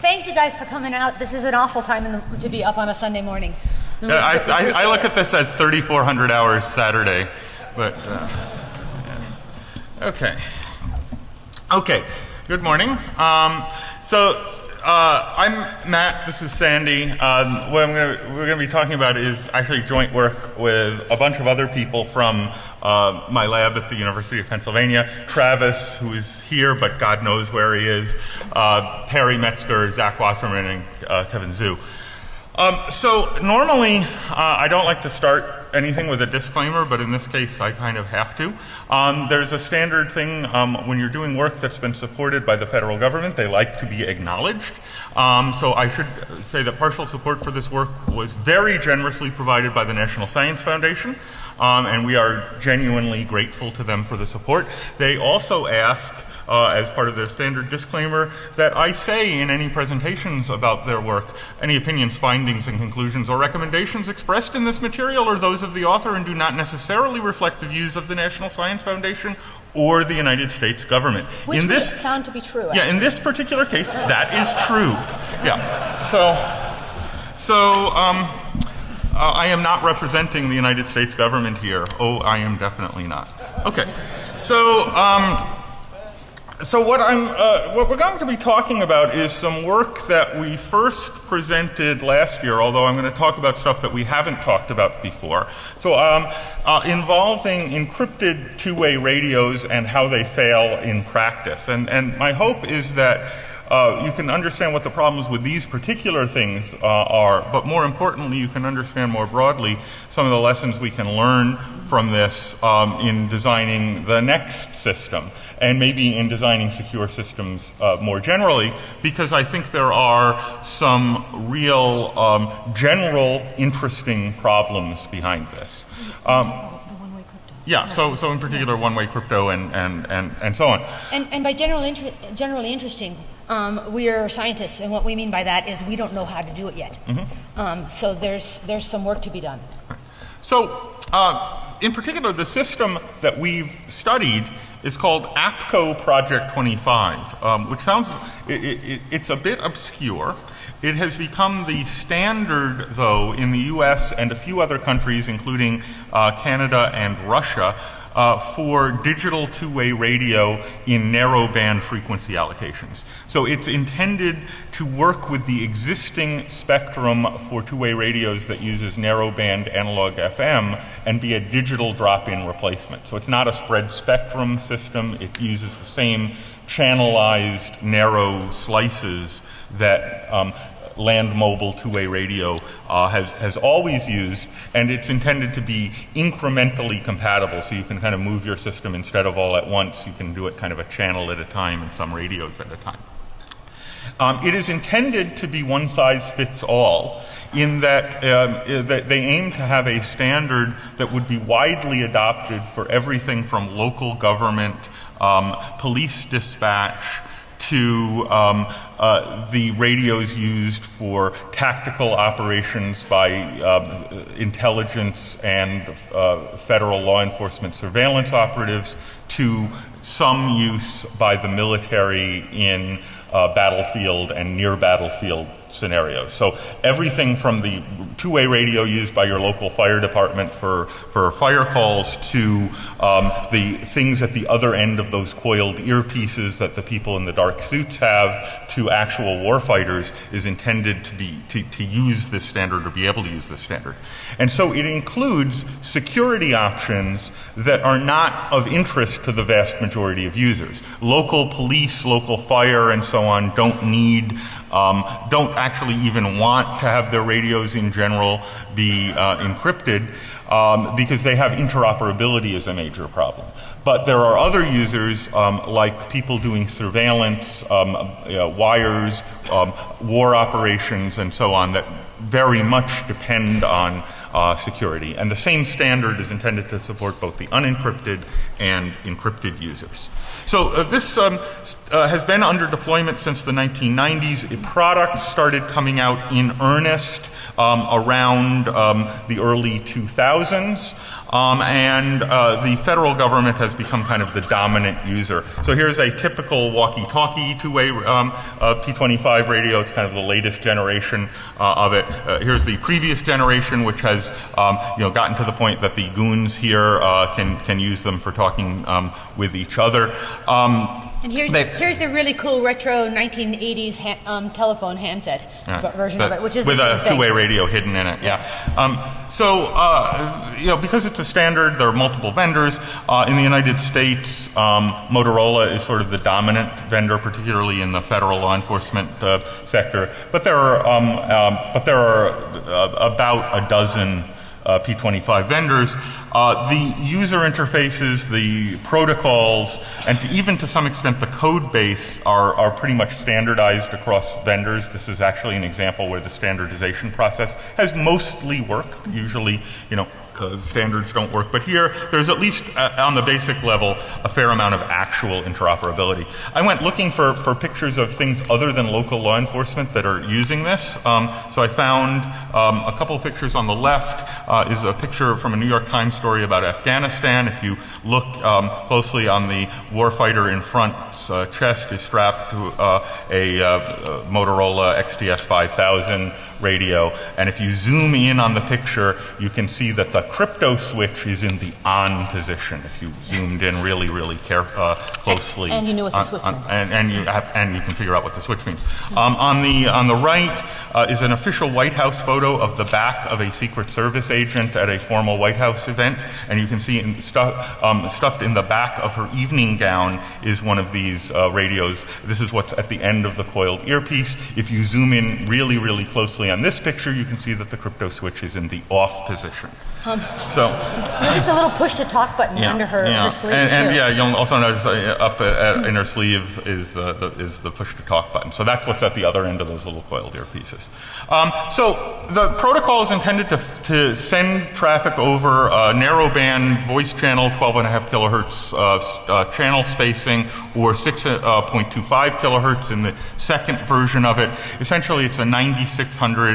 Thanks, you guys, for coming out. This is an awful time to be up on a Sunday morning. Yeah, I look at this as 3,400 hours Saturday, but okay. Okay. Good morning. I'm Matt. This is Sandy. What we're going to be talking about is actually joint work with a bunch of other people from my lab at the University of Pennsylvania. Travis, who is here, but God knows where he is. Perry Metzger, Zach Wasserman, and Kevin Zhu. So normally, I don't like to start anything with a disclaimer, but in this case, I kind of have to. There's a standard thing when you're doing work that's been supported by the federal government, they like to be acknowledged. So I should say that partial support for this work was very generously provided by the National Science Foundation, and we are genuinely grateful to them for the support. They also ask, as part of their standard disclaimer, that I say in any presentations about their work, any opinions, findings, and conclusions or recommendations expressed in this material are those of the author and do not necessarily reflect the views of the National Science Foundation or the United States government. Which we found to be true. Yeah, in this particular case, that is true. Yeah. I am not representing the United States government here. Oh, I am definitely not. Okay. So what we're going to be talking about is some work that we first presented last year, although I'm going to talk about stuff that we haven't talked about before. So involving encrypted two-way radios and how they fail in practice. And my hope is that you can understand what the problems with these particular things are, but more importantly, you can understand more broadly some of the lessons we can learn from this in designing the next system, and maybe in designing secure systems more generally, because I think there are some real general interesting problems behind this. Yeah, so in particular one-way crypto and so on. And by generally interesting, we are scientists, and what we mean by that is we don't know how to do it yet. Mm-hmm. So there's some work to be done. So in particular, the system that we've studied is called APCO Project 25, which sounds, it's a bit obscure. It has become the standard, though, in the US and a few other countries, including Canada and Russia, for digital two-way radio in narrowband frequency allocations. So it's intended to work with the existing spectrum for two-way radios that uses narrowband analog FM and be a digital drop-in replacement. So it's not a spread spectrum system. It uses the same channelized narrow slices that land mobile two-way radio has always used, and it's intended to be incrementally compatible, so you can kind of move your system instead of all at once. You can do it kind of a channel at a time and some radios at a time. It is intended to be one size fits all, in that they aim to have a standard that would be widely adopted for everything from local government, police dispatch, to the radios used for tactical operations by intelligence and federal law enforcement surveillance operatives, to some use by the military in battlefield and near battlefield scenarios. So everything from the two-way radio used by your local fire department for fire calls to the things at the other end of those coiled earpieces that the people in the dark suits have, to actual warfighters, is intended to use this standard or be able to use this standard. And so it includes security options that are not of interest to the vast majority of users. Local police, local fire, and so on don't actually even want to have their radios in general be encrypted because they have interoperability as a major problem. But there are other users, like people doing surveillance, wires, war operations, and so on, that very much depend on security. And the same standard is intended to support both the unencrypted and encrypted users. So this has been under deployment since the 1990s. A product started coming out in earnest around the early 2000s. and the federal government has become kind of the dominant user. So here's a typical walkie-talkie two-way P25 radio. It's kind of the latest generation of it. Here's the previous generation, which has gotten to the point that the goons here can use them for talking with each other. And here's the really cool retro 1980s telephone handset version of it, which is with the same a thing. two-way radio hidden in it. Yeah. Because it's a standard, there are multiple vendors. In the United States, Motorola is sort of the dominant vendor, particularly in the federal law enforcement sector. But there are about a dozen P25 vendors. The user interfaces, the protocols, and even to some extent the code base are pretty much standardized across vendors. This is actually an example where the standardization process has mostly worked. Usually, standards don't work, but here there's at least on the basic level a fair amount of actual interoperability. I went looking for pictures of things other than local law enforcement that are using this. So I found a couple of pictures. On the left is a picture from a New York Times story about Afghanistan. If you look closely on the warfighter in front's chest is strapped to a Motorola XTS 5000 radio, and if you zoom in on the picture, you can see that the crypto switch is in the on position. If you zoomed in really, really closely, and you knew what the switch meant, and you can figure out what the switch means. On the right is an official White House photo of the back of a Secret Service agent at a formal White House event, and you can see stuffed in the back of her evening gown is one of these radios. This is what's at the end of the coiled earpiece. If you zoom in really, really closely on this picture, you can see that the crypto switch is in the off position. So there's a little push-to-talk button under her sleeve, and you'll also notice up in her sleeve is the push-to-talk button. So that's what's at the other end of those little coiled earpieces. So the protocol is intended to send traffic over narrowband voice channel, 12.5 kilohertz channel spacing, or 6.25 kilohertz in the second version of it. Essentially, it's a 9600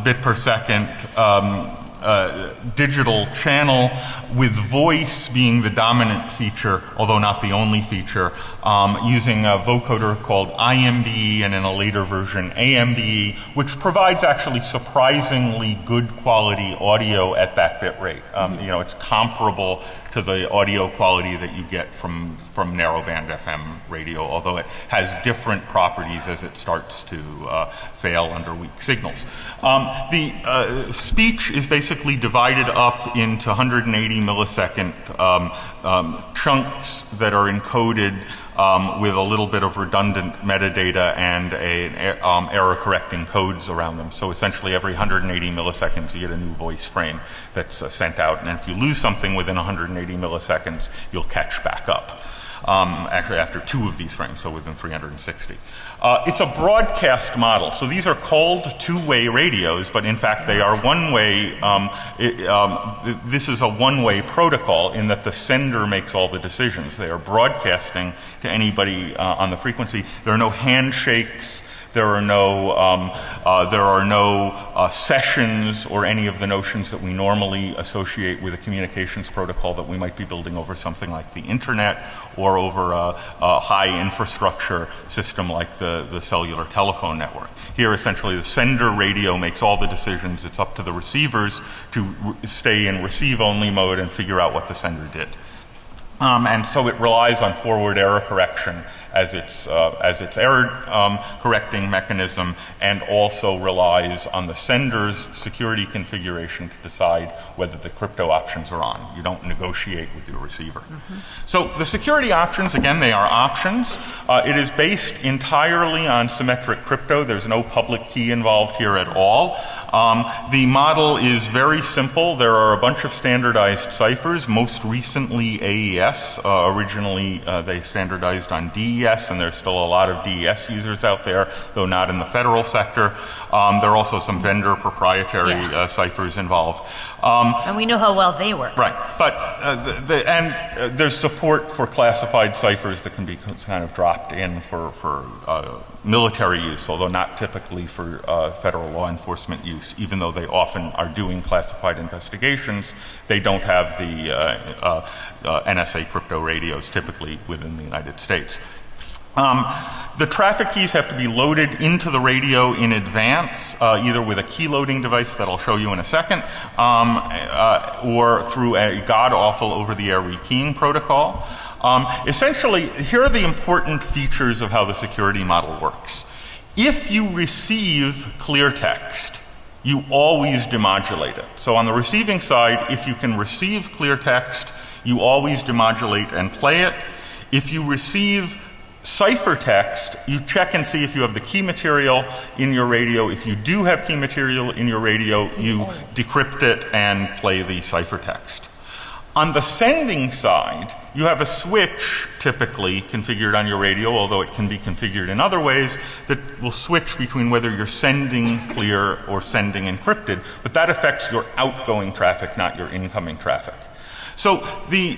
bit per second digital channel, with voice being the dominant feature, although not the only feature, using a vocoder called IMBE, and in a later version AMBE, which provides actually surprisingly good quality audio at that bit rate. It's comparable to the audio quality that you get from narrowband FM radio, although it has different properties as it starts to fail under weak signals. The speech is basically divided up into 180 millisecond chunks that are encoded with a little bit of redundant metadata and error-correcting codes around them. So essentially every 180 milliseconds you get a new voice frame that's sent out, and if you lose something within 180 milliseconds, you'll catch back up. Actually after 2 of these frames, so within 360. It's a broadcast model, so these are called two-way radios, but in fact they are one-way. This is a one-way protocol in that the sender makes all the decisions. They are broadcasting to anybody on the frequency. There are no handshakes. There are no sessions or any of the notions that we normally associate with a communications protocol that we might be building over something like the internet or over a high infrastructure system like the cellular telephone network. Here, essentially, the sender radio makes all the decisions. It's up to the receivers to stay in receive-only mode and figure out what the sender did. And so it relies on forward error correction as its error correcting mechanism, and also relies on the sender's security configuration to decide whether the crypto options are on. You don't negotiate with your receiver. So the security options, again, they are options. It is based entirely on symmetric crypto. There's no public key involved here at all. The model is very simple. There are a bunch of standardized ciphers, most recently AES. Originally, they standardized on DES, and there's still a lot of DES users out there, though not in the federal sector. There are also some vendor proprietary ciphers involved. And we know how well they work. Right, but there's support for classified ciphers that can be kind of dropped in for military use, although not typically for federal law enforcement use. Even though they often are doing classified investigations, they don't have the NSA crypto radios typically within the United States. The traffic keys have to be loaded into the radio in advance, either with a key loading device that I'll show you in a second, or through a god-awful over-the-air rekeying protocol. Essentially, here are the important features of how the security model works. If you receive clear text, you always demodulate it. So on the receiving side, if you can receive clear text, you always demodulate and play it. If you receive ciphertext, you check and see if you have the key material in your radio. If you do have key material in your radio, you decrypt it and play the ciphertext. On the sending side, you have a switch typically configured on your radio, although it can be configured in other ways, that will switch between whether you're sending clear or sending encrypted, but that affects your outgoing traffic, not your incoming traffic. So the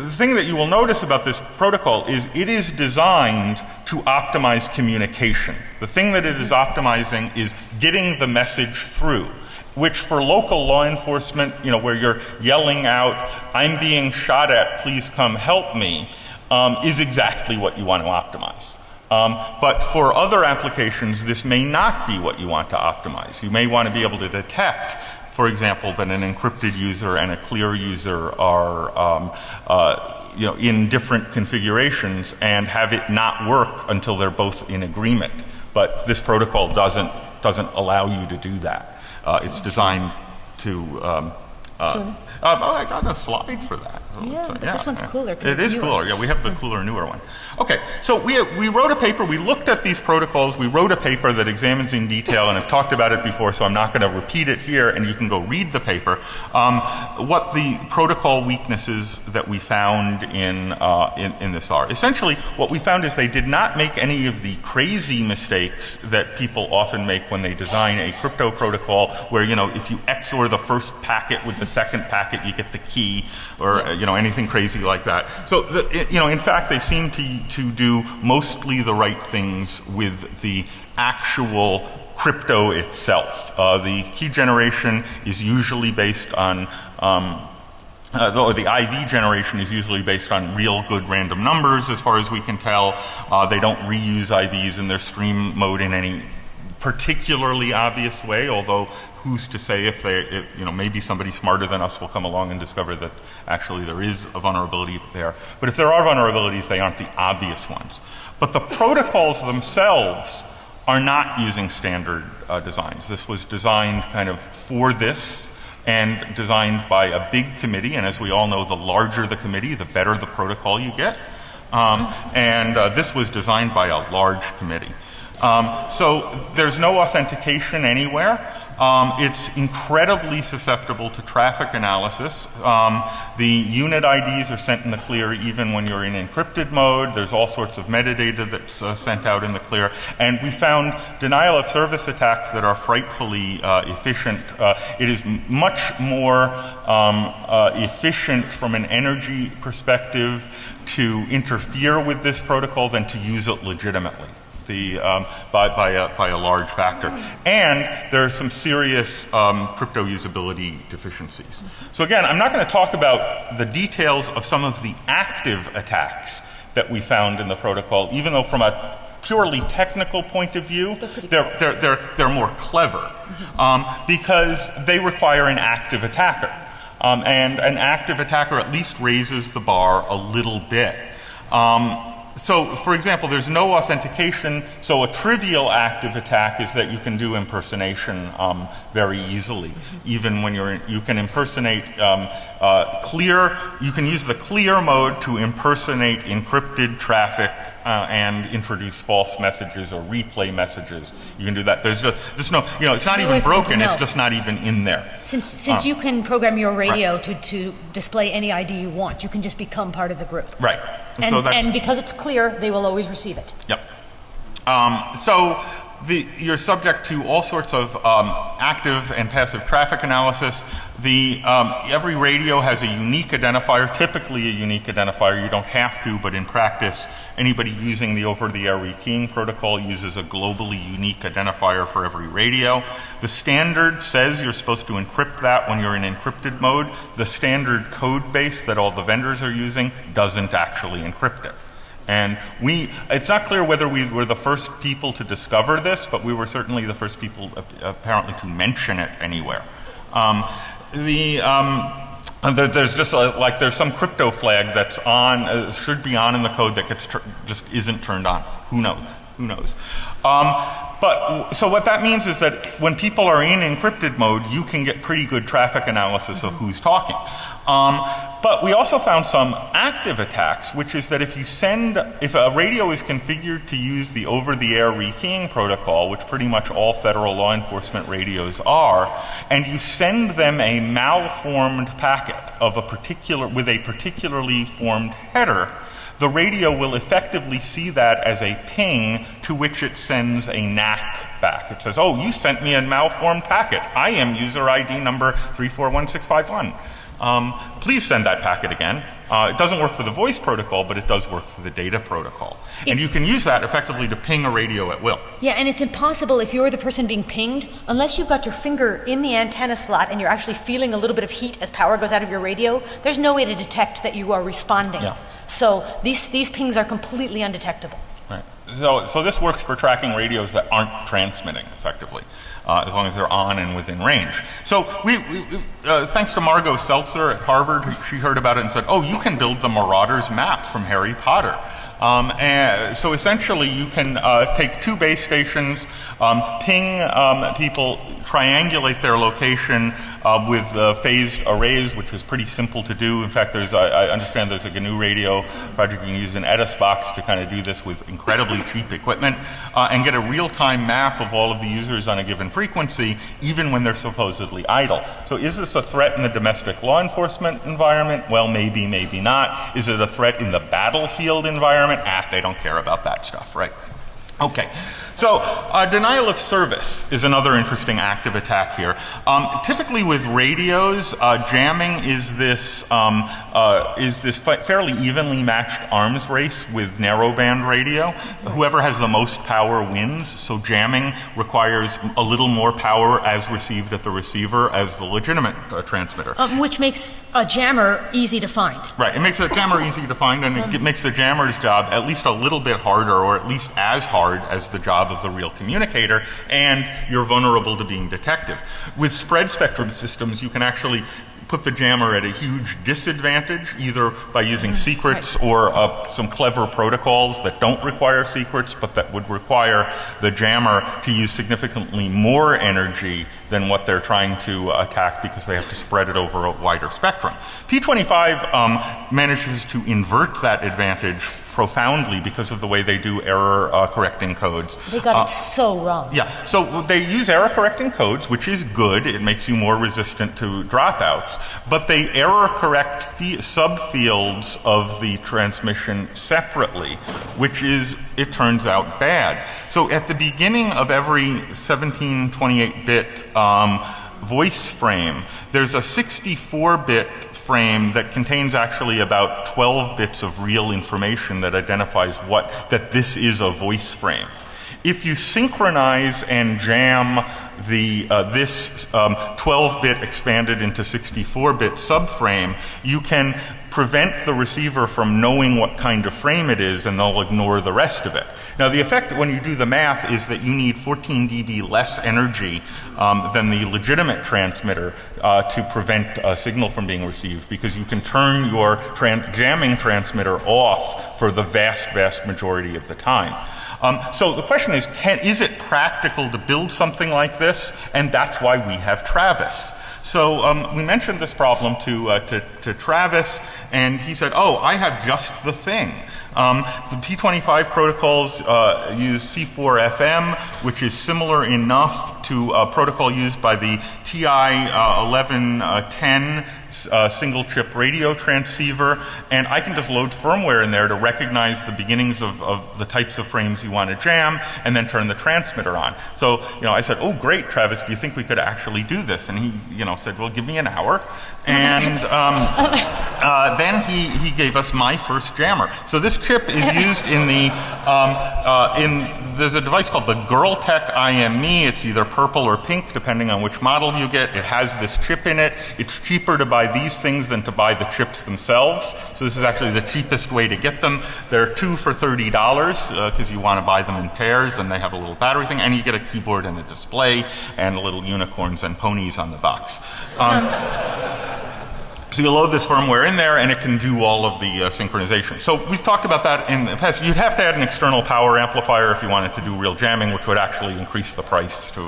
thing that you will notice about this protocol is it is designed to optimize communication. The thing that it is optimizing is getting the message through, which for local law enforcement, where you're yelling out, "I'm being shot at, please come help me," is exactly what you want to optimize. But for other applications, this may not be what you want to optimize. You may want to be able to detect, for example, that an encrypted user and a clear user are in different configurations and have it not work until they're both in agreement. But this protocol doesn't allow you to do that. It's designed to I got a slide for that. Yeah, but this one's cooler. It is cooler. Yeah, we have the cooler, newer one. Okay, so we wrote a paper. We looked at these protocols. We wrote a paper that examines in detail, and I've talked about it before, so I'm not going to repeat it here, and you can go read the paper. What the protocol weaknesses that we found in this are. Essentially, what we found is they did not make any of the crazy mistakes that people often make when they design a crypto protocol, where if you XOR the first packet with the second packet, you get the key, or anything crazy like that. So in fact, they seem to do mostly the right things with the actual crypto itself. The key generation is usually based on or the IV generation is usually based on real good random numbers, as far as we can tell. They don't reuse IVs in their stream mode in any particularly obvious way, although who's to say if maybe somebody smarter than us will come along and discover that actually there is a vulnerability there. But if there are vulnerabilities, they aren't the obvious ones. But the protocols themselves are not using standard designs. This was designed kind of for this, and designed by a big committee, and as we all know, the larger the committee, the better the protocol you get. This was designed by a large committee. So there's no authentication anywhere. It's incredibly susceptible to traffic analysis. The unit IDs are sent in the clear even when you're in encrypted mode. There's all sorts of metadata that's sent out in the clear. And we found denial of service attacks that are frightfully efficient. It is much more efficient from an energy perspective to interfere with this protocol than to use it legitimately. By a large factor. And there are some serious crypto usability deficiencies. So again, I'm not going to talk about the details of some of the active attacks that we found in the protocol, even though from a purely technical point of view, they're more clever, because they require an active attacker. And an active attacker at least raises the bar a little bit. So, for example, there's no authentication, so a trivial active attack is that you can do impersonation very easily. Even when you can impersonate clear, you can use the clear mode to impersonate encrypted traffic and introduce false messages or replay messages. You can do that. There's no, it's not even broken, it's just not even in there. Since you can program your radio to display any ID you want, you can just become part of the group. Right. And because it's clear, they will always receive it. Yep. So you're subject to all sorts of active and passive traffic analysis. Every radio has a unique identifier, typically a unique identifier. You don't have to, but in practice, anybody using the over-the-air rekeying protocol uses a globally unique identifier for every radio. The standard says you're supposed to encrypt that when you're in encrypted mode. The standard code base that all the vendors are using doesn't actually encrypt it. And it's not clear whether we were the first people to discover this, but we were certainly the first people apparently to mention it anywhere. There's just there's some crypto flag that's on, should be on in the code that just isn't turned on. Who knows? So what that means is that when people are in encrypted mode, you can get pretty good traffic analysis of who's talking. But we also found some active attacks, which is that if a radio is configured to use the over-the-air rekeying protocol, which pretty much all federal law enforcement radios are, and you send them a malformed packet with a particularly formed header, the radio will effectively see that as a ping to which it sends a NAC back. It says, oh, you sent me a malformed packet. I am user ID number 341651. Please send that packet again. It doesn't work for the voice protocol, but it does work for the data protocol. And you can use that effectively to ping a radio at will. Yeah, and it's impossible if you're the person being pinged, unless you've got your finger in the antenna slot and you're actually feeling a little bit of heat as power goes out of your radio, there's no way to detect that you are responding. Yeah. So these pings are completely undetectable. Right. So this works for tracking radios that aren't transmitting effectively, as long as they're on and within range. So we thanks to Margot Seltzer at Harvard, she heard about it and said, oh, you can build the Marauders map from Harry Potter. And so essentially you can take two base stations, ping people, triangulate their location with phased arrays, which is pretty simple to do. In fact, I understand there's a GNU radio project you can use an Edis box to kind of do this with incredibly cheap equipment, and get a real-time map of all of the users on a given frequency, even when they're supposedly idle. So is this a threat in the domestic law enforcement environment? Well, maybe, maybe not. Is it a threat in the battlefield environment? They don't care about that stuff, right? Okay, so denial of service is another interesting active attack here. Typically with radios, jamming is this fairly evenly matched arms race with narrowband radio. Whoever has the most power wins, so jamming requires a little more power as received at the receiver as the legitimate transmitter. Which makes a jammer easy to find. Right, it makes a jammer easy to find, and it makes the jammer's job at least a little bit harder, or at least as hard as the job of the real communicator, and you're vulnerable to being detected. With spread spectrum systems, you can actually put the jammer at a huge disadvantage, either by using secrets or some clever protocols that don't require secrets, but that would require the jammer to use significantly more energy than what they're trying to attack because they have to spread it over a wider spectrum. P25 manages to invert that advantage profoundly because of the way they do error correcting codes. They got it so wrong. Yeah, so they use error correcting codes, which is good. It makes you more resistant to dropouts, but they error correct subfields of the transmission separately, which is, it turns out, bad. So at the beginning of every 1728-bit voice frame, there's a 64-bit frame that contains actually about 12 bits of real information that identifies that this is a voice frame. If you synchronize and jam this 12-bit expanded into 64-bit subframe, you can prevent the receiver from knowing what kind of frame it is, and they'll ignore the rest of it. Now, the effect when you do the math is that you need 14 dB less energy than the legitimate transmitter to prevent a signal from being received, because you can turn your jamming transmitter off for the vast majority of the time. So the question is it practical to build something like this? And that's why we have Travis. So we mentioned this problem to Travis, and he said, oh, I have just the thing. The P25 protocols use C4FM, which is similar enough to a protocol used by the TI 1110 single chip radio transceiver, and I can just load firmware in there to recognize the beginnings of the types of frames you want to jam, and then turn the transmitter on. So, I said, oh great, Travis, do you think we could actually do this? And he, said, well, give me an hour. And then he gave us my first jammer. So this chip is used in there's a device called the Girltech IME. It's either purple or pink, depending on which model you get. It has this chip in it. It's cheaper to buy these things than to buy the chips themselves. So this is actually the cheapest way to get them. They're 2 for $30 because you want to buy them in pairs, and they have a little battery thing, and you get a keyboard and a display and little unicorns and ponies on the box. So you load this firmware in there, and it can do all of the synchronization. So we've talked about that in the past. You'd have to add an external power amplifier if you wanted to do real jamming, which would actually increase the price to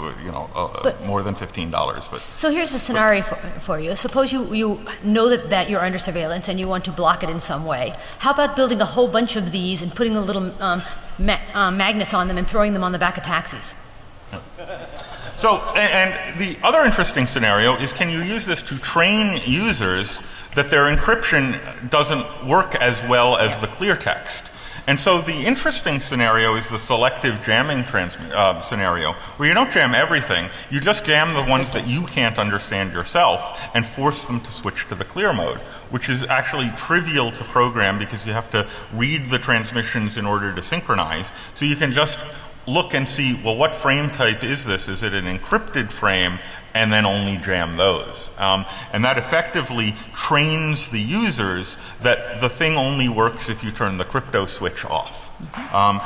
more than $15. But so here's a scenario for you. Suppose you know that you're under surveillance and you want to block it in some way. How about building a whole bunch of these and putting the little magnets on them and throwing them on the back of taxis? So, and the other interesting scenario is, can you use this to train users that their encryption doesn't work as well as the clear text? And so the interesting scenario is the selective jamming scenario, where you don't jam everything, you just jam the ones that you can't understand yourself and force them to switch to the clear mode, which is actually trivial to program because you have to read the transmissions in order to synchronize. So you can just look and see, well, what frame type is this? Is it an encrypted frame? And then only jam those. And that effectively trains the users that the thing only works if you turn the crypto switch off. And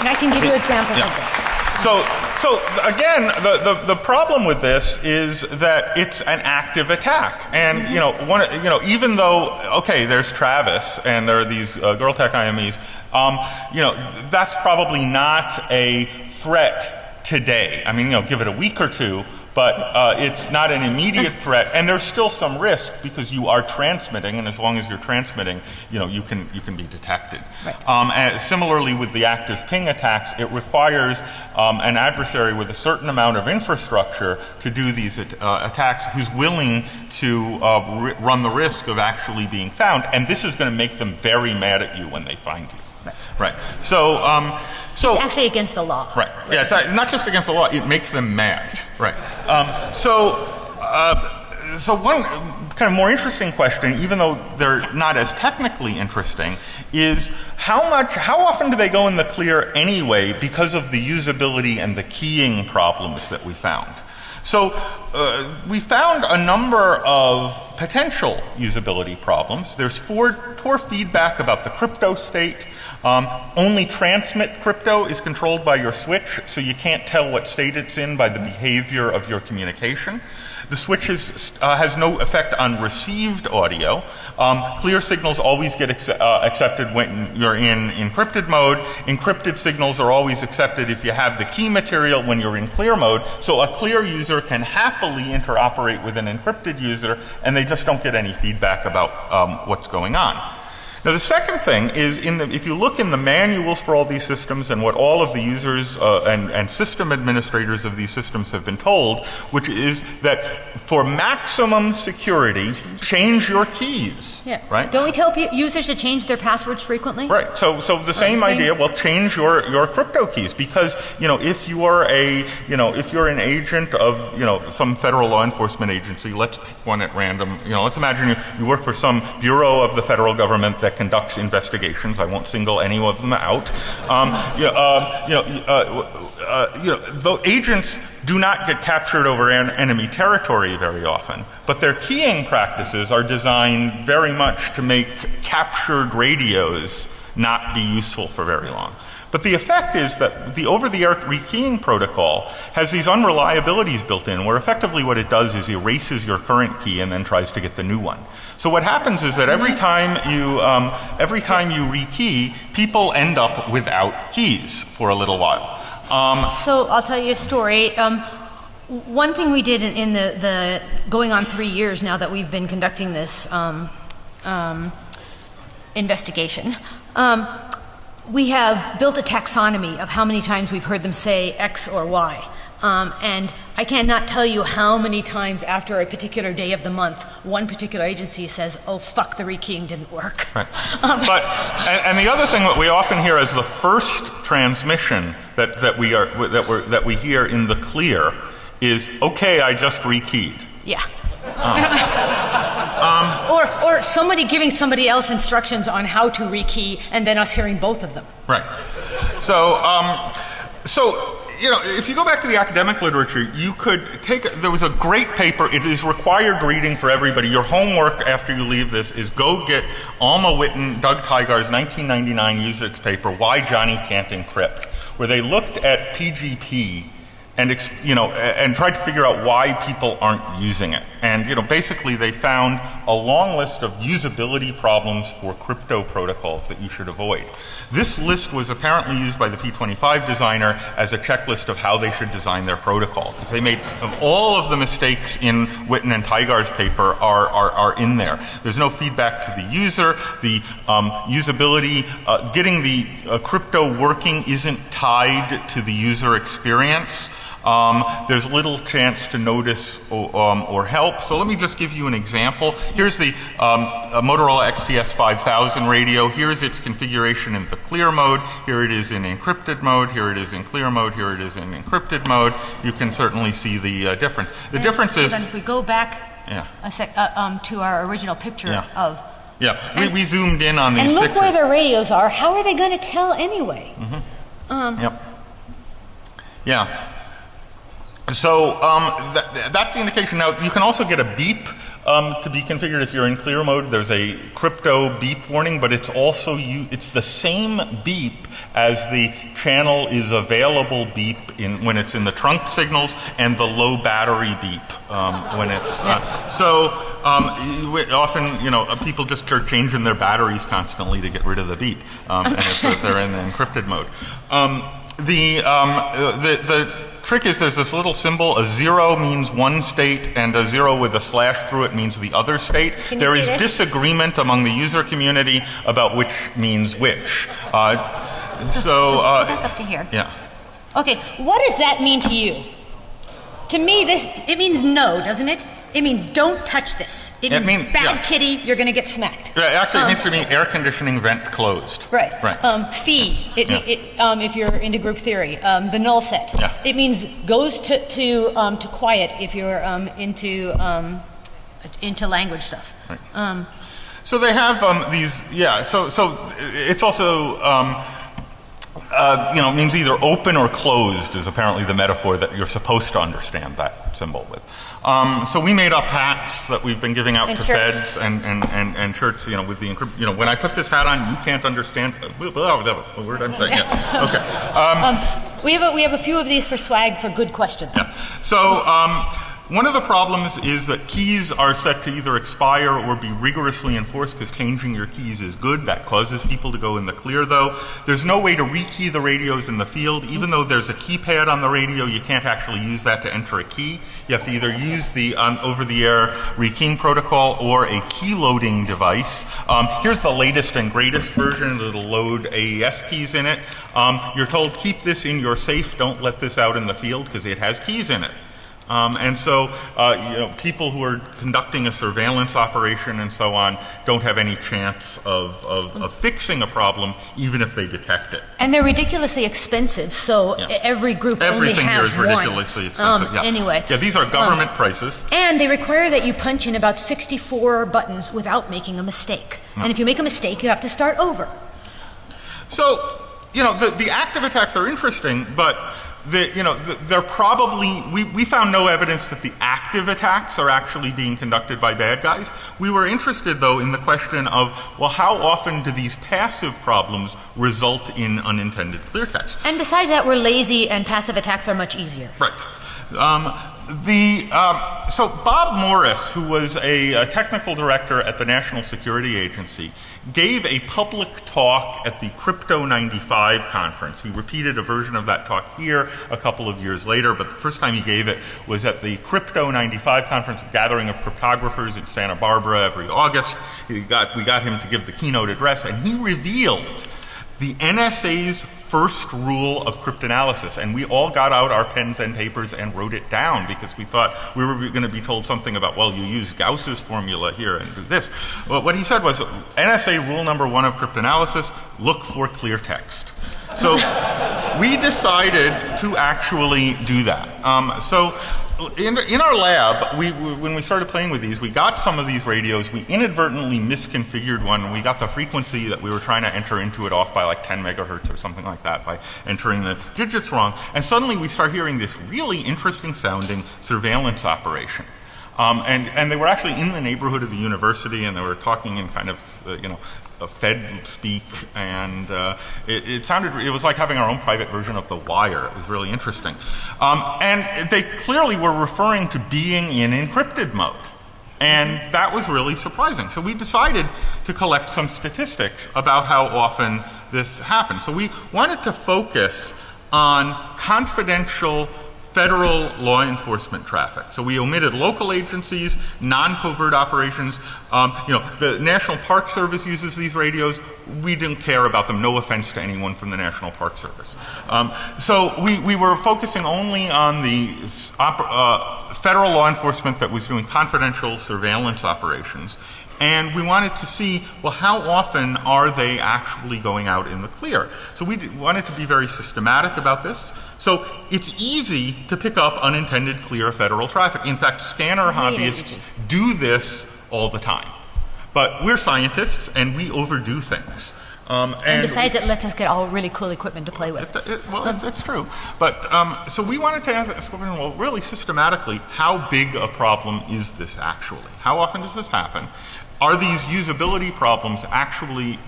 I can give you examples of this. So again, the problem with this is that it's an active attack, and even though there's Travis and there are these Girltech IMEs, that's probably not a threat today. I mean, give it a week or two, but it's not an immediate threat, and there's still some risk because you are transmitting, and as long as you're transmitting, you can be detected. Right. And similarly with the active ping attacks, it requires an adversary with a certain amount of infrastructure to do these attacks who's willing to run the risk of actually being found, and this is going to make them very mad at you when they find you. Right. So it's actually against the law. Right. Yeah, it's not just against the law, it makes them mad. Right. So one kind of more interesting question, even though they're not as technically interesting, is how often do they go in the clear anyway because of the usability and the keying problems that we found? So we found a number of potential usability problems. There's poor feedback about the crypto state. Only transmit crypto is controlled by your switch, so you can't tell what state it's in by the behavior of your communication. The switch has no effect on received audio. Clear signals always get accepted when you're in encrypted mode. Encrypted signals are always accepted if you have the key material when you're in clear mode. So a clear user can happily interoperate with an encrypted user, and they just don't get any feedback about what's going on. Now the second thing is, if you look in the manuals for all these systems and what all of the users and system administrators of these systems have been told, which is that for maximum security, change your keys. Yeah. Right? Don't we tell users to change their passwords frequently? Right. So the same idea. Well, change your crypto keys, because if you are if you're an agent of some federal law enforcement agency, let's pick one at random. Let's imagine you work for some bureau of the federal government that conducts investigations. I won't single any of them out. The agents do not get captured over enemy territory very often, but their keying practices are designed very much to make captured radios not be useful for very long. But the effect is that the over-the-air rekeying protocol has these unreliabilities built in, where effectively what it does is erases your current key and then tries to get the new one. So what happens is that every time you rekey, people end up without keys for a little while. So I'll tell you a story. One thing we did in the going on 3 years now that we've been conducting this investigation, we have built a taxonomy of how many times we've heard them say X or Y. And I cannot tell you how many times after a particular day of the month, one particular agency says, "Oh fuck, the rekeying didn't work." Right. And the other thing that we often hear as the first transmission that we hear in the clear is, "Okay, I just rekeyed." Yeah. Or somebody giving somebody else instructions on how to rekey, and then us hearing both of them. Right. So, you know, if you go back to the academic literature, you could there was a great paper. It is required reading for everybody. Your homework after you leave this is go get Alma Witten, Doug Tygar's 1999 USIX paper, Why Johnny Can't Encrypt, where they looked at PGP and tried to figure out why people aren't using it. And basically they found a long list of usability problems for crypto protocols that you should avoid. This list was apparently used by the P25 designer as a checklist of how they should design their protocol. Because they made all of the mistakes in Witten and Tygar's paper are in there. There's no feedback to the user. The usability, getting the crypto working isn't tied to the user experience. There's little chance to notice or help. So let me just give you an example. Here's the Motorola XTS 5000 radio. Here's its configuration in the clear mode. Here it is in encrypted mode. Here it is in clear mode. Here it is in encrypted mode. You can certainly see the difference. The difference is... If we go back to our original picture of... Yeah, we zoomed in on these pictures. And look where the radios are. How are they going to tell anyway? Mm-hmm. Yep. Yeah. So that's the indication. Now, you can also get a beep to be configured if you're in clear mode. There's a crypto beep warning, but it's also it's the same beep as the channel is available beep when it's in the trunk signals and the low battery beep when it's... often, people just are changing their batteries constantly to get rid of the beep, and it's if they're in the encrypted mode. The trick is there's this little symbol. A 0 means one state, and a 0 with a slash through it means the other state. There is disagreement among the user community about which means which. So back up to here. Yeah. Okay, what does that mean to you? To me, it means no, doesn't it? It means don't touch this. It means bad kitty, you're going to get smacked. Actually, it means to me air conditioning vent closed. Right. Fee, if you're into group theory. The null set. Yeah. It means goes to quiet if you're into language stuff. Right. So they have these. Yeah. So it's also. Means either open or closed is apparently the metaphor that you're supposed to understand that symbol with. So we made up hats that we've been giving out to feds and shirts, with the encryption. When I put this hat on, you can't understand. What word I'm saying? Yeah. Okay. We have a few of these for swag for good questions. Yeah. So. One of the problems is that keys are set to either expire or be rigorously enforced because changing your keys is good. That causes people to go in the clear, though. There's no way to rekey the radios in the field. Even though there's a keypad on the radio, you can't actually use that to enter a key. You have to either use the over-the-air rekeying protocol or a key loading device. Here's the latest and greatest version. It'll load AES keys in it. You're told, keep this in your safe. Don't let this out in the field because it has keys in it. And so, people who are conducting a surveillance operation and so on don't have any chance of fixing a problem, even if they detect it. And they're ridiculously expensive, so every group only has one. Everything here is ridiculously expensive. Anyway. Yeah, these are government prices. And they require that you punch in about 64 buttons without making a mistake. And if you make a mistake, you have to start over. So, the active attacks are interesting, but... they're probably, we found no evidence that the active attacks are actually being conducted by bad guys. We were interested, though, in the question of, well, how often do these passive problems result in unintended clear text? And besides that, we're lazy and passive attacks are much easier. Right. So Bob Morris, who was a technical director at the National Security Agency, gave a public talk at the Crypto 95 conference. He repeated a version of that talk here a couple of years later, but the first time he gave it was at the Crypto 95 conference, a gathering of cryptographers in Santa Barbara every August. We got him to give the keynote address, and he revealed the NSA's first rule of cryptanalysis, and we all got out our pens and papers and wrote it down because we thought we were going to be told something about, well, you use Gauss's formula here and do this. Well, what he said was, NSA rule number 1 of cryptanalysis, look for clear text. So we decided to actually do that. So in our lab, when we started playing with these, we got some of these radios. We inadvertently misconfigured one. We got the frequency that we were trying to enter into it off by like 10 megahertz or something like that by entering the digits wrong. And suddenly we start hearing this really interesting sounding surveillance operation. And they were actually in the neighborhood of the university, and they were talking in kind of, a Fed speak, and it was like having our own private version of The Wire. It was really interesting. And they clearly were referring to being in encrypted mode. And that was really surprising. So we decided to collect some statistics about how often this happened. So we wanted to focus on confidential federal law enforcement traffic. So we omitted local agencies, non-covert operations. The National Park Service uses these radios. We didn't care about them. No offense to anyone from the National Park Service. So we were focusing only on the federal law enforcement that was doing confidential surveillance operations. And we wanted to see, well, how often are they actually going out in the clear? So we wanted to be very systematic about this. So it's easy to pick up unintended clear federal traffic. In fact, scanner hobbyists do this all the time. But we're scientists, and we overdo things. And besides, it lets us get all really cool equipment to play with. It's true. But so we wanted to ask, well, really systematically, how big a problem is this actually? How often does this happen? Are these usability problems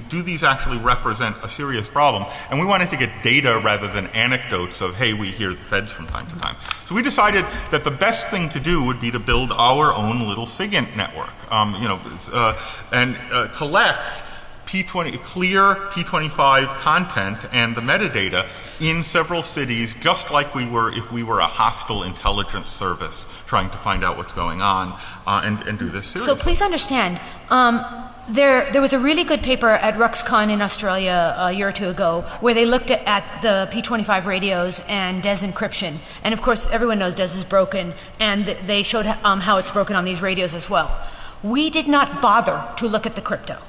do these actually represent a serious problem? And we wanted to get data rather than anecdotes of, hey, we hear the feds from time to time. So we decided that the best thing to do would be to build our own little SIGINT network, and collect clear P25 content and the metadata in several cities, just like we were if we were a hostile intelligence service trying to find out what's going on and do this seriously. So please understand, there was a really good paper at RuxCon in Australia a year or two ago where they looked at the P25 radios and DES encryption. And of course, everyone knows DES is broken, and they showed how it's broken on these radios as well. We did not bother to look at the crypto.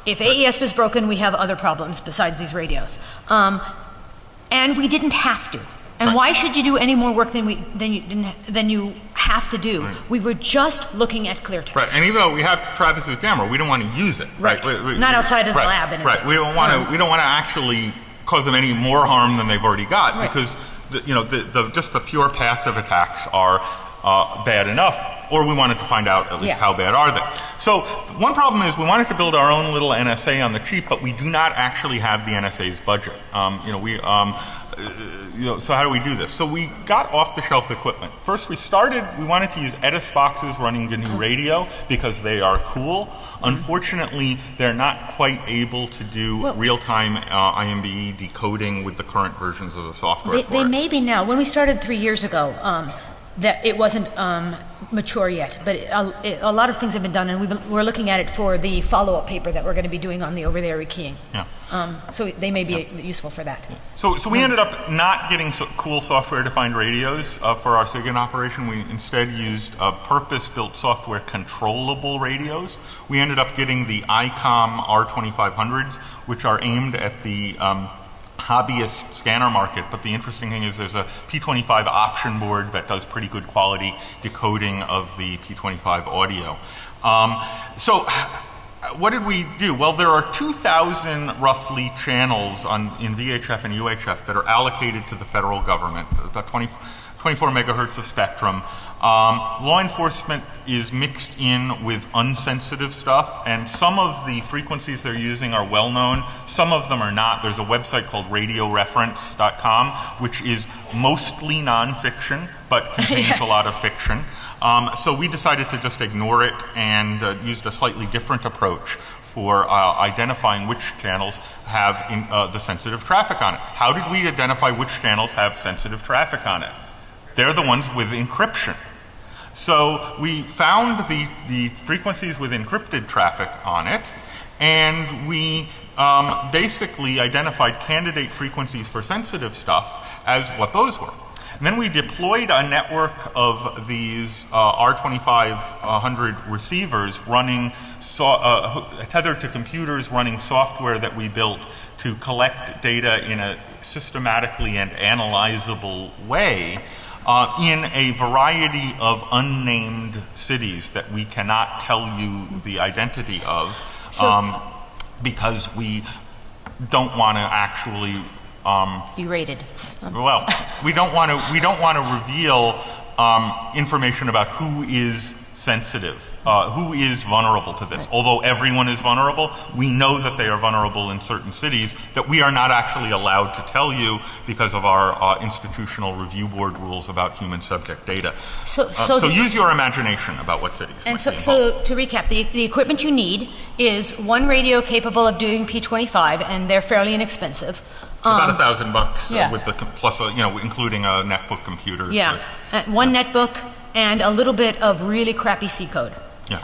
If AES was broken, we have other problems besides these radios. And we didn't have to. And why should you do any more work than you have to do? Right. We were just looking at clear text. Right, and even though we have Travis's camera, we don't want to use it. Right, not outside of the lab. Right, we don't want to actually cause them any more harm than they've already got, because just the pure passive attacks are bad enough. Or we wanted to find out at least how bad are they. So one problem is we wanted to build our own little NSA on the cheap, but we do not actually have the NSA's budget. So how do we do this? So we got off-the-shelf equipment. First, we wanted to use Edis boxes running GNU Radio because they are cool. Unfortunately, they're not quite able to do real-time IMBE decoding with the current versions of the software. They may be now. When we started 3 years ago, that it wasn't mature yet, but a lot of things have been done, and we're looking at it for the follow-up paper that we're going to be doing on the over-the-air rekeying. Yeah. So they may be useful for that. Yeah. So we ended up not getting cool software-defined radios for our SIGINT operation. We instead used purpose-built software controllable radios. We ended up getting the ICOM R2500s, which are aimed at the hobbyist scanner market, but the interesting thing is there's a P25 option board that does pretty good quality decoding of the P25 audio. So what did we do? Well, there are 2,000 roughly channels in VHF and UHF that are allocated to the federal government, about 24 megahertz of spectrum. Law enforcement is mixed in with unsensitive stuff, and some of the frequencies they're using are well known, some of them are not. There's a website called radioreference.com, which is mostly nonfiction, but contains a lot of fiction. So we decided to just ignore it and used a slightly different approach for identifying which channels have the sensitive traffic on it. How did we identify which channels have sensitive traffic on it? They're the ones with encryption. So we found the frequencies with encrypted traffic on it, and we basically identified candidate frequencies for sensitive stuff as what those were. And then we deployed a network of these R2500 receivers running, tethered to computers running software that we built to collect data in a systematically and analyzable way in a variety of unnamed cities that we cannot tell you the identity of because we don't want to actually be rated. Well, we don't want to reveal information about who is sensitive, who is vulnerable to this. Although everyone is vulnerable, we know that they are vulnerable in certain cities that we are not actually allowed to tell you because of our institutional review board rules about human subject data. So use your imagination about what cities. And so to recap, the equipment you need is one radio capable of doing P25, and they're fairly inexpensive. About $1,000 with the plus, including a netbook computer. Yeah, one netbook and a little bit of really crappy C code. Yeah.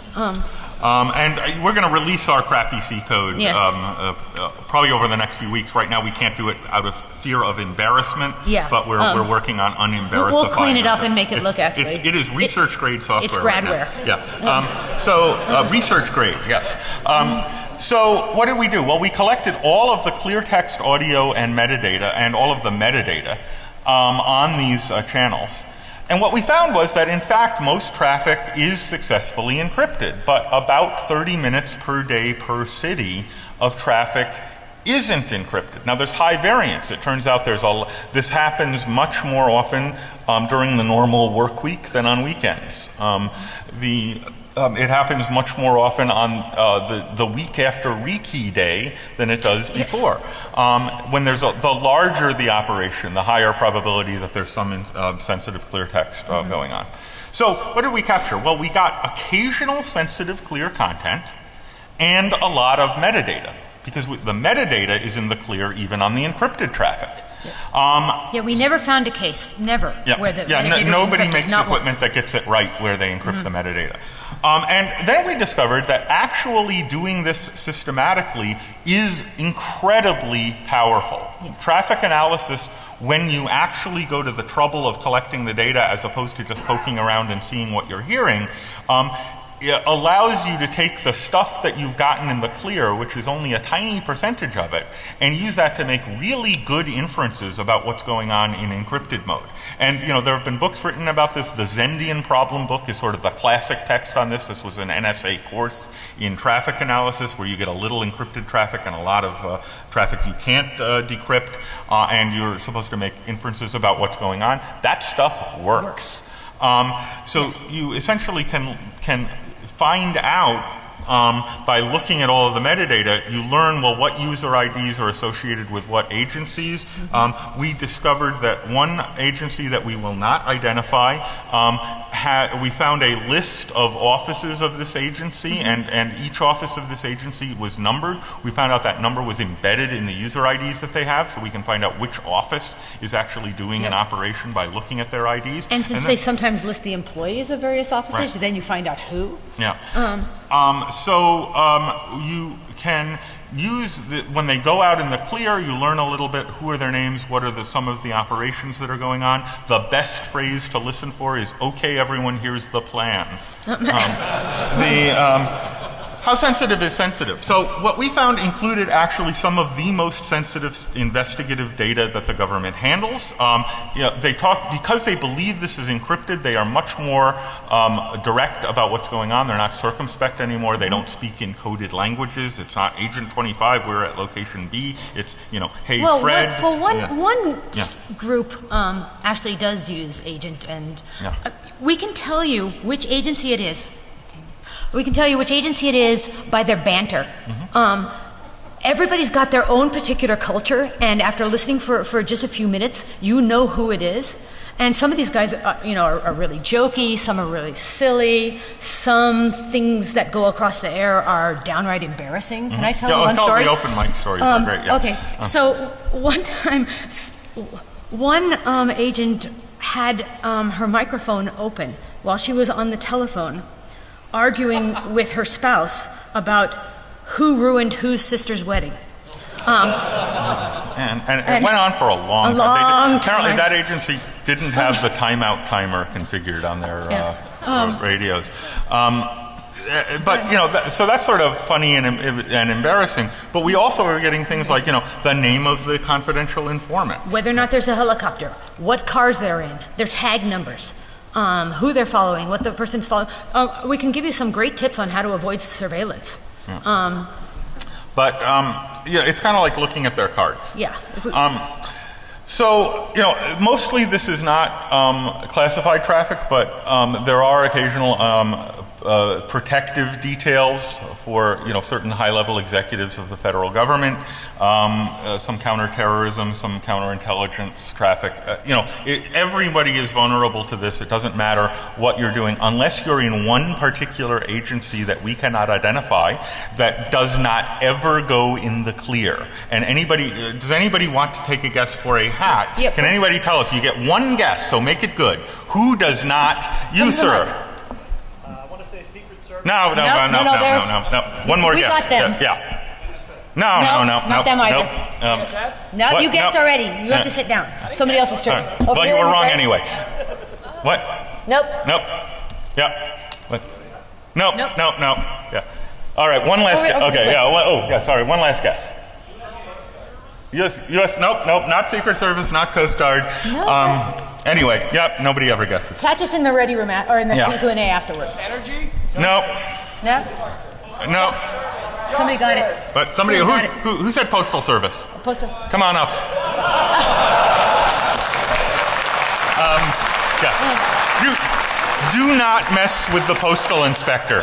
And we're going to release our crappy C code probably over the next few weeks. Right now, we can't do it out of fear of embarrassment. Yeah. But we're working on unembarrassifying. We'll clean it up and make it look actually. It is research grade software. It's gradware. Right yeah. Research grade. Yes. So what did we do? Well, we collected all of the clear text, audio, and metadata, and all of the metadata on these channels. And what we found was that, in fact, most traffic is successfully encrypted, but about 30 minutes per day per city of traffic isn't encrypted. Now, there's high variance. It turns out this happens much more often during the normal work week than on weekends. It happens much more often on the week after rekey day than it does before. When there's the larger the operation, the higher probability that there's some sensitive clear text going on. So what did we capture? Well, we got occasional sensitive clear content and a lot of metadata, because the metadata is in the clear even on the encrypted traffic. We never found a case, where the metadata nobody was encrypted, makes equipment that gets it right where they encrypt the metadata. And then we discovered that actually doing this systematically is incredibly powerful. Yeah. Traffic analysis, when you actually go to the trouble of collecting the data as opposed to just poking around and seeing what you're hearing, it allows you to take the stuff that you've gotten in the clear, which is only a tiny percentage of it, and use that to make really good inferences about what's going on in encrypted mode. And there have been books written about this. The Zendian problem book is sort of the classic text on this. This was an NSA course in traffic analysis where you get a little encrypted traffic and a lot of traffic you can't decrypt, and you're supposed to make inferences about what's going on. That stuff works. So you essentially can find out by looking at all of the metadata, you learn, well, what user IDs are associated with what agencies. We discovered that one agency that we will not identify, we found a list of offices of this agency, and each office of this agency was numbered. We found out that number was embedded in the user IDs that they have, so we can find out which office is actually doing an operation by looking at their IDs. And since they sometimes list the employees of various offices, then you find out who. Yeah. You can use when they go out in the clear, you learn a little bit who are their names, what are some of the operations that are going on. The best phrase to listen for is, okay, everyone, here's the plan. How sensitive is sensitive? So what we found included actually some of the most sensitive investigative data that the government handles. Because they believe this is encrypted, they are much more direct about what's going on. They're not circumspect anymore. They don't speak in coded languages. It's not Agent 25, we're at location B. It's, hey, Fred. One group actually does use Agent, and we can tell you which agency it is. We can tell you which agency it is by their banter. Everybody's got their own particular culture, and after listening for just a few minutes, you know who it is. And some of these guys, are really jokey. Some are really silly. Some things that go across the air are downright embarrassing. Can I tell you one story? The open mic stories are great. Yeah. Okay. So one time, one agent had her microphone open while she was on the telephone, arguing with her spouse about who ruined whose sister's wedding. And it went on for a long time. Apparently that agency didn't have the timeout timer configured on their radios. But, so that's sort of funny and embarrassing. But we also are getting things like, the name of the confidential informant. Whether or not there's a helicopter, what cars they're in, their tag numbers, who they're following, what the person's following. We can give you some great tips on how to avoid surveillance. Yeah. It's kind of like looking at their cards. Yeah. So, mostly this is not classified traffic, but there are occasional protective details for, certain high-level executives of the federal government, some counterterrorism, some counterintelligence traffic. Everybody is vulnerable to this. It doesn't matter what you're doing, unless you're in one particular agency that we cannot identify that does not ever go in the clear. And does anybody want to take a guess for a hat? Yep. Can anybody tell us? You get one guess, so make it good. Who does not? You, sir. I want to say Secret Service. No. One more guess. got them. Yeah. No. Not them either. No, What? you guessed No. already. You have to sit down. Somebody else's turn. Well, you were wrong anyway. What? Nope. Yeah. What? No. Nope. No. Yeah. All right. One last guess. This Okay. way. Yeah. Sorry. One last guess. U.S. Nope. Not Secret Service. Not Coast Guard. No. Anyway. Yep. Nobody ever guesses. Catch us in the ready room or in the Yeah. Q&A afterward. Energy? No. No? Somebody got it. But somebody Got it. who said Postal Service? Postal. Come on up. Do not mess with the postal inspector.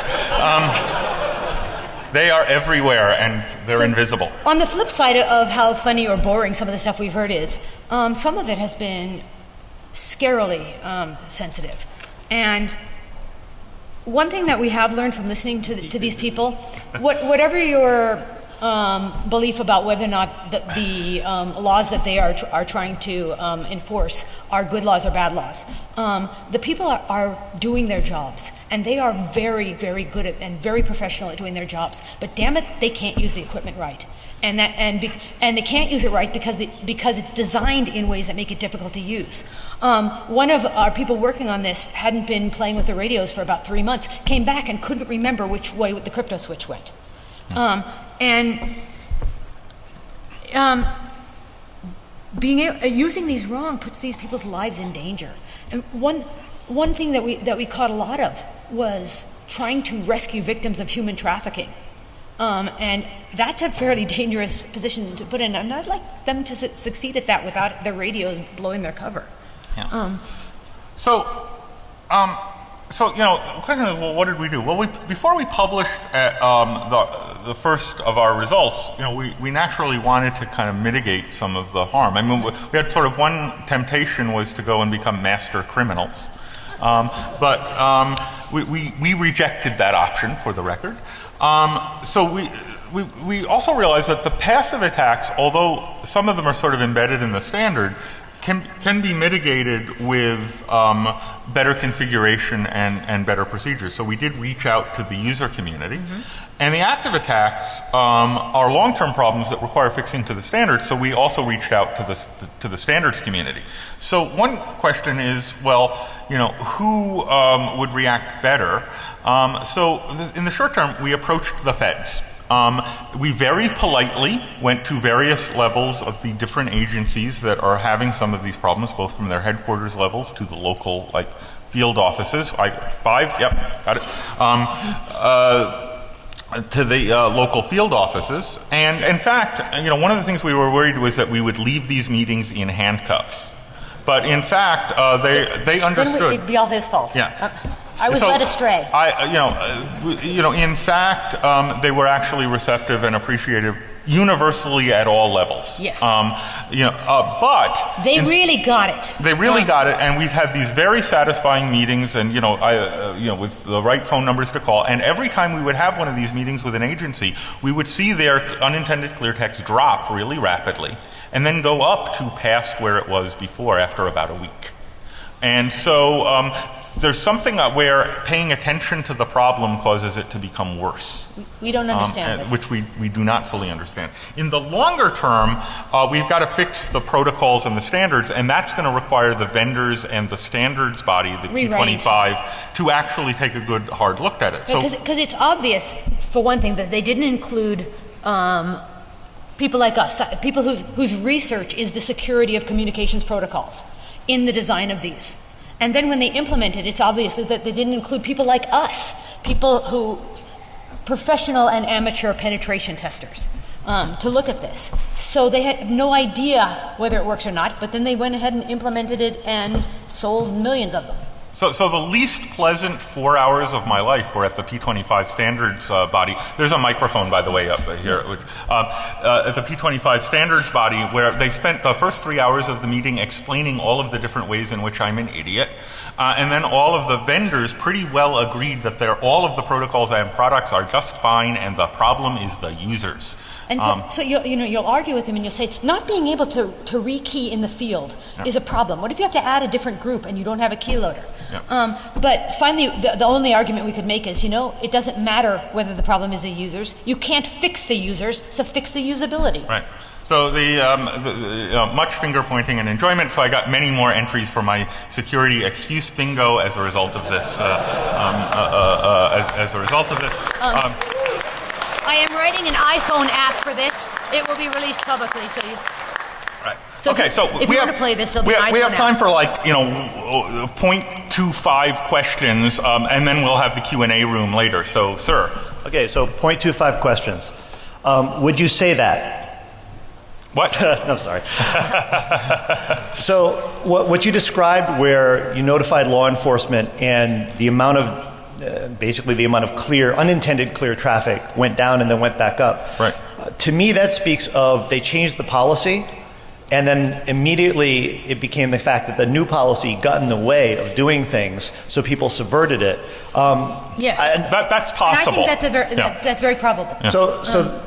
They are everywhere and they're invisible. On the flip side of how funny or boring some of the stuff we've heard is, some of it has been scarily sensitive. And one thing that we have learned from listening to these people, whatever your belief about whether or not the laws that they are trying to enforce are good laws or bad laws, the people are doing their jobs, and they are very, very good at and very professional at doing their jobs. But damn it, they can't use the equipment right. And they can't use it right because it's designed in ways that make it difficult to use. One of our people working on this hadn't been playing with the radios for about 3 months, came back and couldn't remember which way the crypto switch went. Using these wrong puts these people's lives in danger. And one thing that we caught a lot of was trying to rescue victims of human trafficking. And that's a fairly dangerous position to put in, and I'd like them to succeed at that without their radios blowing their cover. Yeah. So, the question is, well, what did we do? Well, before we published the first of our results, we naturally wanted to kind of mitigate some of the harm. I mean, we had sort of one temptation was to go and become master criminals, but we rejected that option, for the record. So we also realized that the passive attacks, although some of them are sort of embedded in the standard, can be mitigated with better configuration and better procedures. So we did reach out to the user community. And the active attacks are long-term problems that require fixing to the standards, so we also reached out to the standards community. So one question is, well, who would react better? So in the short term, we approached the feds. We very politely went to various levels of the different agencies that are having some of these problems, both from their headquarters levels to the local, field offices. 5, yep, got it. To the local field offices. And in fact, one of the things we were worried was that we would leave these meetings in handcuffs. But in fact, they understood. Then it'd be all his fault. Yeah. I was led astray. In fact, they were actually receptive and appreciative universally at all levels. Yes. But they really got it. They really got it, and we've had these very satisfying meetings, and with the right phone numbers to call. And every time we would have one of these meetings with an agency, we would see their unintended clear text drop really rapidly, and then go up to past where it was before after about a week. And so there's something where paying attention to the problem causes it to become worse. We don't understand this. Which we do not fully understand. In the longer term, we've got to fix the protocols and the standards, and that's going to require the vendors and the standards body, the P25, to actually take a good, hard look at it. Because it's obvious, for one thing, that they didn't include people like us, people whose research is the security of communications protocols in the design of these. And then when they implemented, it's obvious that they didn't include people like us, people who, professional and amateur penetration testers, to look at this. So they had no idea whether it works or not, but then they went ahead and implemented it and sold millions of them. So the least pleasant 4 hours of my life were at the P25 standards body. There's a microphone, by the way, up here. At the P25 standards body, where they spent the first 3 hours of the meeting explaining all of the different ways in which I'm an idiot. And then all of the vendors pretty well agreed that all of the protocols and products are just fine, and the problem is the users. And so you'll argue with him and you'll say, not being able to rekey in the field is a problem. What if you have to add a different group and you don't have a keyloader? Yeah. But finally, the only argument we could make is, it doesn't matter whether the problem is the users. You can't fix the users, so fix the usability. Right. So the much finger pointing and enjoyment. So I got many more entries for my security excuse bingo as a result of this. As a result of this. I am writing an iPhone app for this. It will be released publicly, so you... Right. So okay, so if you want to play this, it'll be we have time for 0.25 questions, and then we'll have the Q&A room later. So, sir. Okay, so 0.25 questions. Would you say that? What? I'm sorry. So what you described, where you notified law enforcement and the amount of basically the amount of unintended clear traffic went down and then went back up. Right. To me, that speaks of they changed the policy, and then immediately it became the fact that the new policy got in the way of doing things, so people subverted it. Yes. That's possible. And I think that's very probable. Yeah. So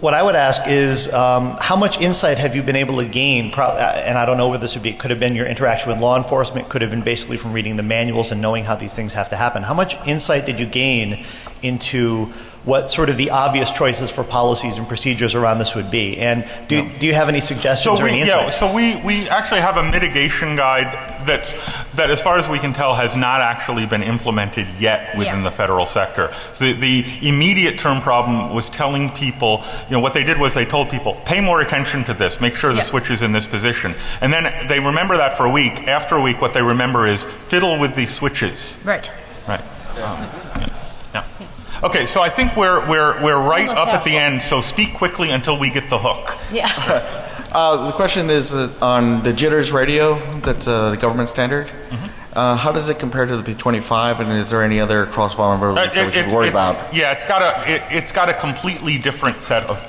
what I would ask is, how much insight have you been able to gain? And I don't know whether this could have been your interaction with law enforcement, could have been basically from reading the manuals and knowing how these things have to happen. How much insight did you gain into what sort of the obvious choices for policies and procedures around this would be? And do you have any suggestions or any insights? So we actually have a mitigation guide that as far as we can tell has not actually been implemented yet within the federal sector. So the immediate term problem was telling people, what they did was they told people, pay more attention to this, make sure the switch is in this position. And then they remember that for a week. After a week, what they remember is fiddle with the switches. Right. Right. Okay, so I think we're right up at the end, so speak quickly until we get the hook. Yeah. The question is on the jitters radio, that's the government standard. Mm-hmm. How does it compare to the P25, and is there any other cross vulnerabilities that we should worry about? Yeah, it's got a completely different set of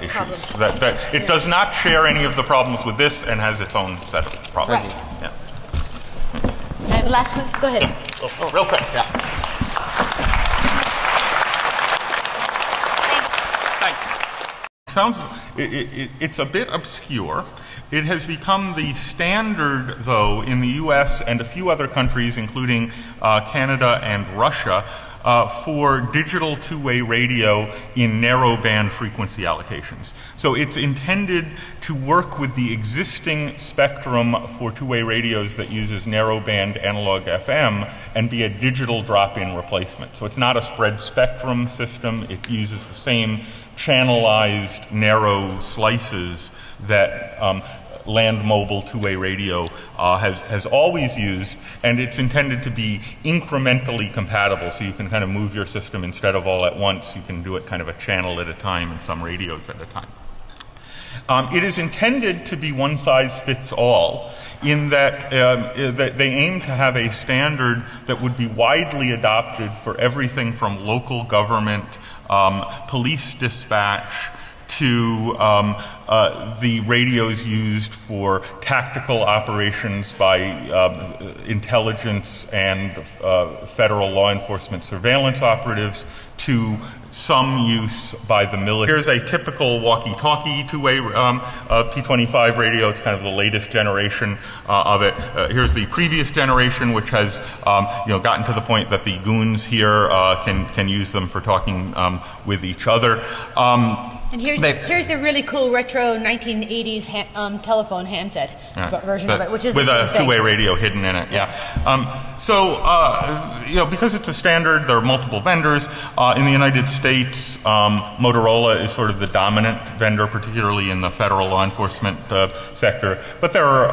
issues. That it does not share any of the problems with this, and has its own set of problems. Right. Yeah. And the last one, go ahead. Oh, real quick. Yeah. It's a bit obscure. It has become the standard, though, in the U.S. and a few other countries, including Canada and Russia, for digital two-way radio in narrowband frequency allocations. So it's intended to work with the existing spectrum for two-way radios that uses narrowband analog FM and be a digital drop-in replacement. So it's not a spread spectrum system. It uses the same channelized narrow slices that land mobile two-way radio has always used, and it's intended to be incrementally compatible, so you can kind of move your system instead of all at once. You can do it kind of a channel at a time and some radios at a time. It is intended to be one size fits all, in that they aim to have a standard that would be widely adopted for everything from local government, police dispatch, to the radios used for tactical operations by intelligence and federal law enforcement surveillance operatives, to some use by the military. Here's a typical walkie-talkie two-way P25 radio. It's kind of the latest generation of it. Here's the previous generation, which has gotten to the point that the goons here can use them for talking with each other. And here's the really cool retro 1980s telephone handset version of it, which is with the same a two-way thing. radio hidden in it. Yeah. Because it's a standard, there are multiple vendors. In the United States, Motorola is sort of the dominant vendor, particularly in the federal law enforcement sector. But there are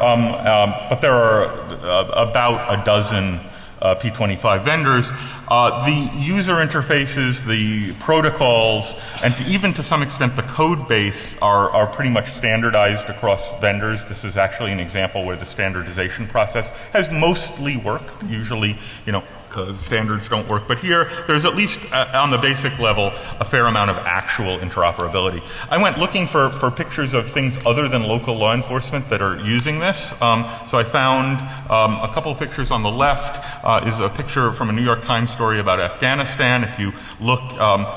about a dozen P25 vendors. The user interfaces, the protocols, and even to some extent the code base are pretty much standardized across vendors. This is actually an example where the standardization process has mostly worked. Usually, standards don't work, but here there's at least on the basic level a fair amount of actual interoperability. I went looking for pictures of things other than local law enforcement that are using this. So I found a couple of pictures. On the left is a picture from a New York Times story about Afghanistan. If you look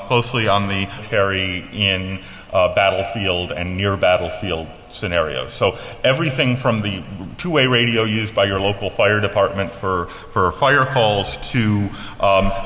closely on the military in battlefield and near battlefield scenarios. So everything from the two-way radio used by your local fire department for fire calls to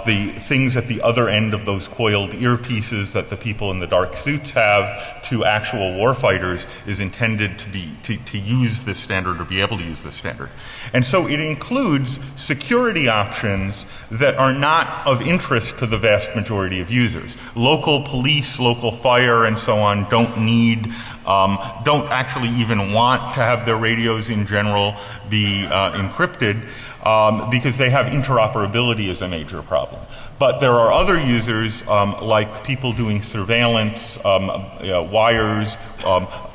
the things at the other end of those coiled earpieces that the people in the dark suits have to actual warfighters is intended to use this standard or be able to use this standard. And so it includes security options that are not of interest to the vast majority of users. Local police, local fire, and so on don't actually even want to have their radios in general be encrypted because they have interoperability as a major problem. But there are other users like people doing surveillance, wires,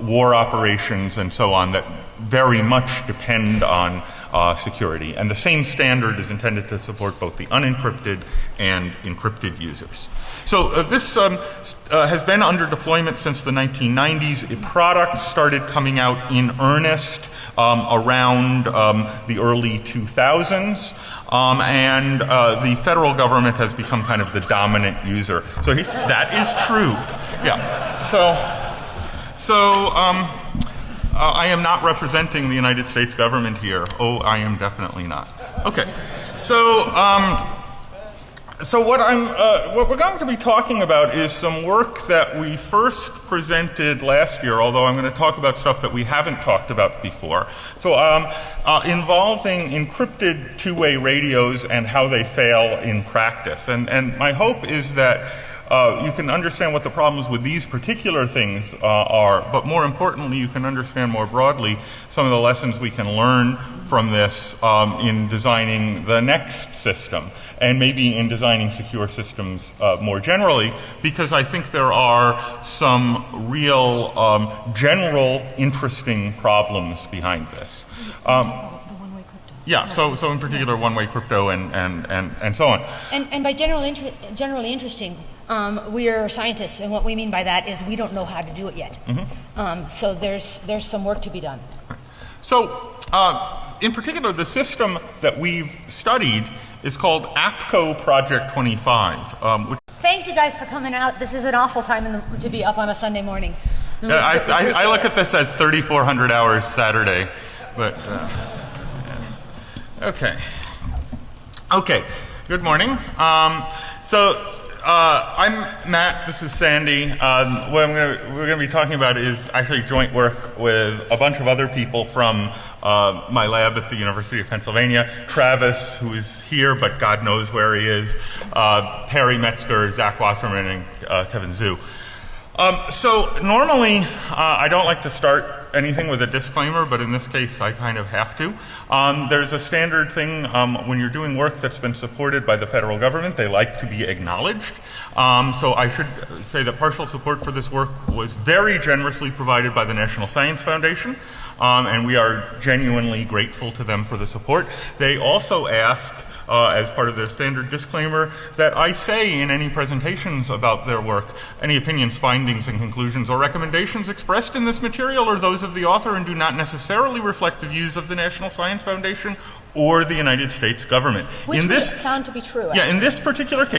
war operations, and so on that very much depend on security. And the same standard is intended to support both the unencrypted and encrypted users. So this has been under deployment since the 1990s. Products started coming out in earnest around the early 2000s, and the federal government has become kind of the dominant user. So that is true. Yeah. So I am not representing the United States government here. Oh, I am definitely not. Okay. So what we're going to be talking about is some work that we first presented last year, although I'm going to talk about stuff that we haven't talked about before. So involving encrypted two-way radios and how they fail in practice. And my hope is that you can understand what the problems with these particular things are, but more importantly, you can understand more broadly some of the lessons we can learn from this in designing the next system, and maybe in designing secure systems more generally, because I think there are some real general interesting problems behind this. Yeah, so in particular one-way crypto and so on. And by generally interesting, we are scientists, and what we mean by that is we don't know how to do it yet. Mm-hmm. So there's some work to be done. So in particular, the system that we've studied is called APCO Project 25. Thanks, you guys, for coming out. This is an awful time to be up on a Sunday morning. I look at this as 3,400 hours Saturday, but okay. Good morning. I'm Matt, this is Sandy. What we're going to be talking about is actually joint work with a bunch of other people from my lab at the University of Pennsylvania. Travis, who is here, but God knows where he is. Perry Metzger, Zach Wasserman, and Kevin Zhu. So normally, I don't like to start anything with a disclaimer, but in this case, I kind of have to. There's a standard thing when you're doing work that's been supported by the federal government, they like to be acknowledged. So I should say that partial support for this work was very generously provided by the National Science Foundation. and we are genuinely grateful to them for the support. They also ask, as part of their standard disclaimer, that I say in any presentations about their work, any opinions, findings, and conclusions or recommendations expressed in this material are those of the author and do not necessarily reflect the views of the National Science Foundation or the United States government. Which we found to be true. Yeah, in this particular case,